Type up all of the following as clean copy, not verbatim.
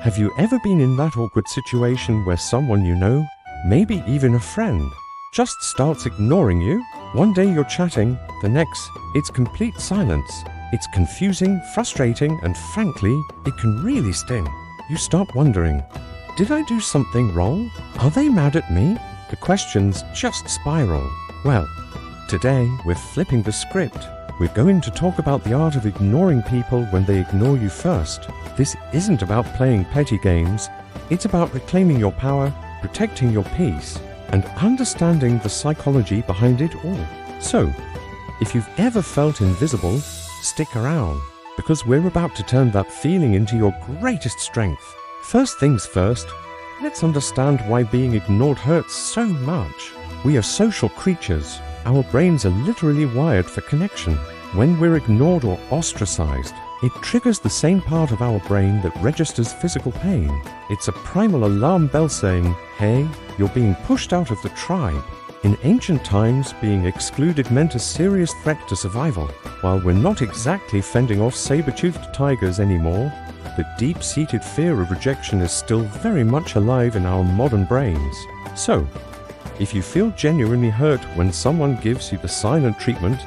Have you ever been in that awkward situation where someone you know, maybe even a friend, just starts ignoring you? One day you're chatting, the next, it's complete silence. It's confusing, frustrating, and frankly, it can really sting. You start wondering, did I do something wrong? Are they mad at me? The questions just spiral. Well, today we're flipping the script. We're going to talk about the art of ignoring people when they ignore you first. This isn't about playing petty games. It's about reclaiming your power, protecting your peace, and understanding the psychology behind it all. So, if you've ever felt invisible, stick around, because we're about to turn that feeling into your greatest strength. First things first, let's understand why being ignored hurts so much. We are social creatures. Our brains are literally wired for connection. When we're ignored or ostracized, it triggers the same part of our brain that registers physical pain. It's a primal alarm bell saying, hey, you're being pushed out of the tribe. In ancient times, being excluded meant a serious threat to survival. While we're not exactly fending off saber-toothed tigers anymore, the deep-seated fear of rejection is still very much alive in our modern brains. So, if you feel genuinely hurt when someone gives you the silent treatment,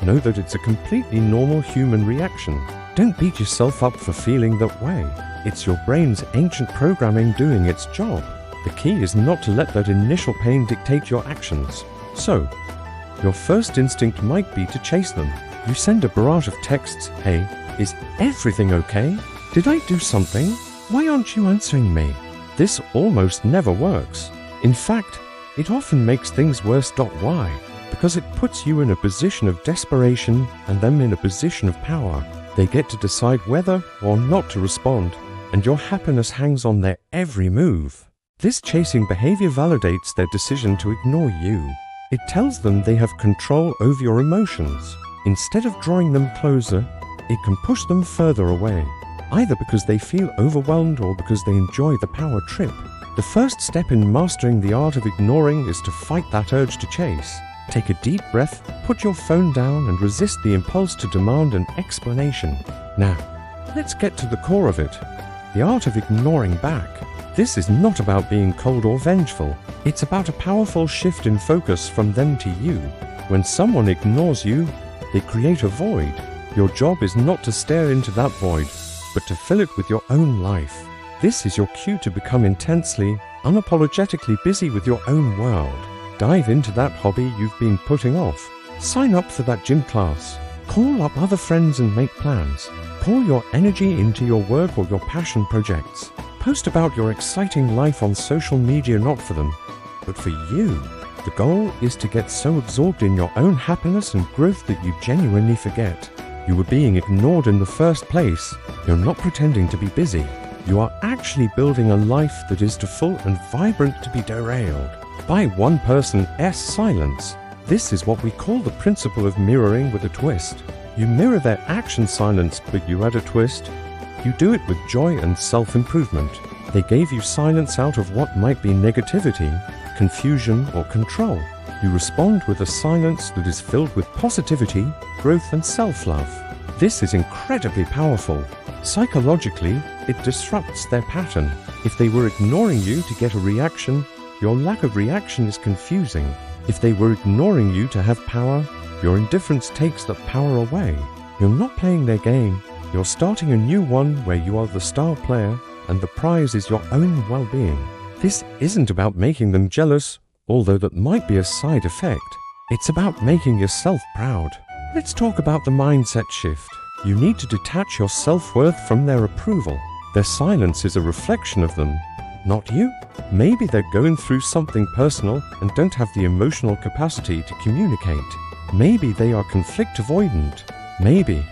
know that it's a completely normal human reaction. Don't beat yourself up for feeling that way. It's your brain's ancient programming doing its job. The key is not to let that initial pain dictate your actions. So, your first instinct might be to chase them. You send a barrage of texts, hey, is everything okay? Did I do something? Why aren't you answering me? This almost never works. In fact, it often makes things worse. Why? Because it puts you in a position of desperation and them in a position of power. They get to decide whether or not to respond, and your happiness hangs on their every move. This chasing behavior validates their decision to ignore you. It tells them they have control over your emotions. Instead of drawing them closer, it can push them further away, either because they feel overwhelmed or because they enjoy the power trip. The first step in mastering the art of ignoring is to fight that urge to chase. Take a deep breath, put your phone down, and resist the impulse to demand an explanation. Now, let's get to the core of it. The art of ignoring back. This is not about being cold or vengeful. It's about a powerful shift in focus from them to you. When someone ignores you, they create a void. Your job is not to stare into that void, but to fill it with your own life. This is your cue to become intensely, unapologetically busy with your own world. Dive into that hobby you've been putting off. Sign up for that gym class. Call up other friends and make plans. Pour your energy into your work or your passion projects. Post about your exciting life on social media, not for them, but for you. The goal is to get so absorbed in your own happiness and growth that you genuinely forget you were being ignored in the first place. You're not pretending to be busy. You are actually building a life that is too full and vibrant to be derailed by one person's silence. This is what we call the principle of mirroring with a twist. You mirror their action silence, but you add a twist. You do it with joy and self-improvement. They gave you silence out of what might be negativity, confusion, or control. You respond with a silence that is filled with positivity, growth, and self-love. This is incredibly powerful. Psychologically, it disrupts their pattern. If they were ignoring you to get a reaction, your lack of reaction is confusing. If they were ignoring you to have power, your indifference takes that power away. You're not playing their game. You're starting a new one where you are the star player and the prize is your own well-being. This isn't about making them jealous, although that might be a side effect. It's about making yourself proud. Let's talk about the mindset shift. You need to detach your self-worth from their approval. Their silence is a reflection of them, not you. Maybe they're going through something personal and don't have the emotional capacity to communicate. Maybe they are conflict avoidant. Maybe,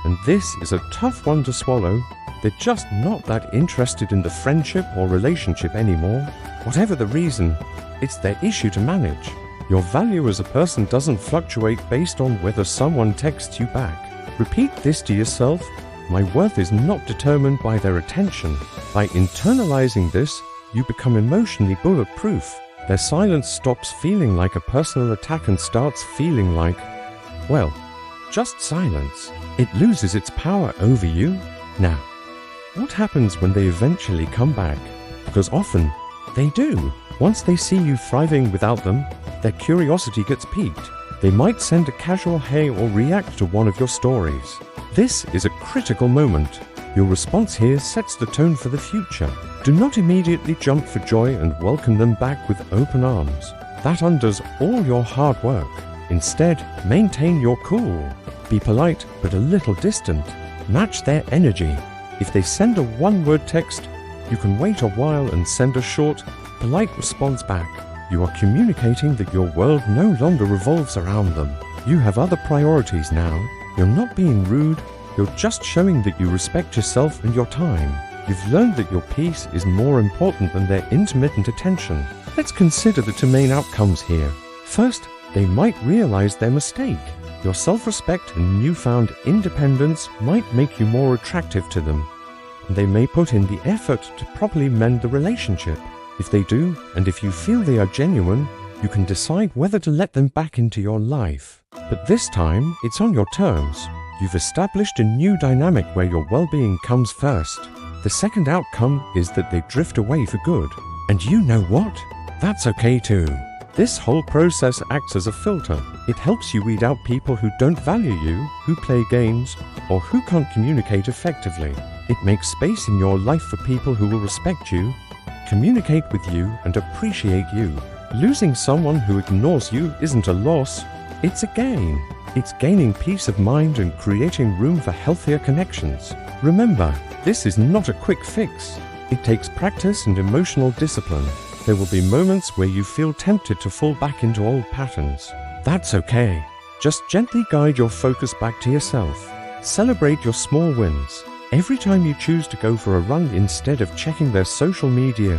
and this is a tough one to swallow, they're just not that interested in the friendship or relationship anymore. Whatever the reason, it's their issue to manage. Your value as a person doesn't fluctuate based on whether someone texts you back. Repeat this to yourself: my worth is not determined by their attention. By internalizing this, you become emotionally bulletproof. Their silence stops feeling like a personal attack and starts feeling like, well, just silence. It loses its power over you. Now, What happens when they eventually come back? Because often, they do. Once they see you thriving without them, their curiosity gets piqued. They might send a casual hey or react to one of your stories. This is a critical moment. Your response here sets the tone for the future. Do not immediately jump for joy and welcome them back with open arms. That undoes all your hard work. Instead, maintain your cool. Be polite, but a little distant. Match their energy. If they send a one-word text, you can wait a while and send a short, polite response back. You are communicating that your world no longer revolves around them. You have other priorities now. You're not being rude. You're just showing that you respect yourself and your time. You've learned that your peace is more important than their intermittent attention. Let's consider the two main outcomes here. First, they might realize their mistake. Your self-respect and newfound independence might make you more attractive to them, and they may put in the effort to properly mend the relationship. If they do, and if you feel they are genuine, you can decide whether to let them back into your life. But this time, it's on your terms. You've established a new dynamic where your well-being comes first. The second outcome is that they drift away for good. And you know what? That's okay too. This whole process acts as a filter. It helps you weed out people who don't value you, who play games, or who can't communicate effectively. It makes space in your life for people who will respect you, communicate with you, and appreciate you. Losing someone who ignores you isn't a loss, it's a gain. It's gaining peace of mind and creating room for healthier connections. Remember, this is not a quick fix. It takes practice and emotional discipline. There will be moments where you feel tempted to fall back into old patterns. That's okay. Just gently guide your focus back to yourself. Celebrate your small wins. Every time you choose to go for a run instead of checking their social media,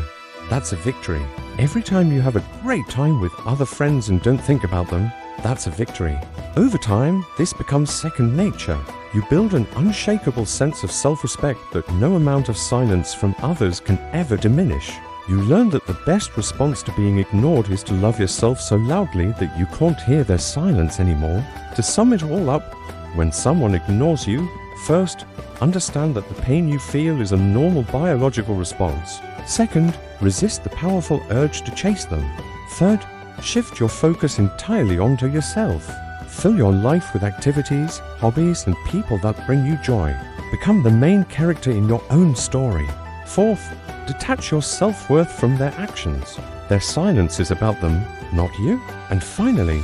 that's a victory. Every time you have a great time with other friends and don't think about them, that's a victory. Over time, this becomes second nature. You build an unshakable sense of self-respect that no amount of silence from others can ever diminish. You learn that the best response to being ignored is to love yourself so loudly that you can't hear their silence anymore. To sum it all up, when someone ignores you, first, understand that the pain you feel is a normal biological response. Second, resist the powerful urge to chase them. Third, shift your focus entirely onto yourself. Fill your life with activities, hobbies, and people that bring you joy. Become the main character in your own story. Fourth, detach your self-worth from their actions. Their silence is about them, not you. And finally,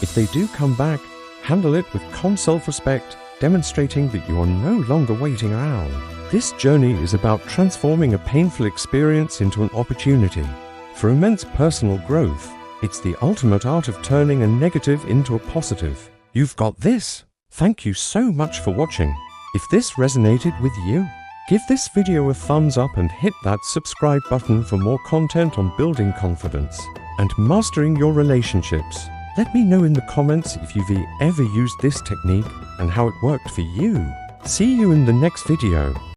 if they do come back, handle it with calm self-respect, demonstrating that you are no longer waiting around. This journey is about transforming a painful experience into an opportunity for immense personal growth. It's the ultimate art of turning a negative into a positive. You've got this. Thank you so much for watching. If this resonated with you, give this video a thumbs up and hit that subscribe button for more content on building confidence and mastering your relationships. Let me know in the comments if you've ever used this technique and how it worked for you. See you in the next video.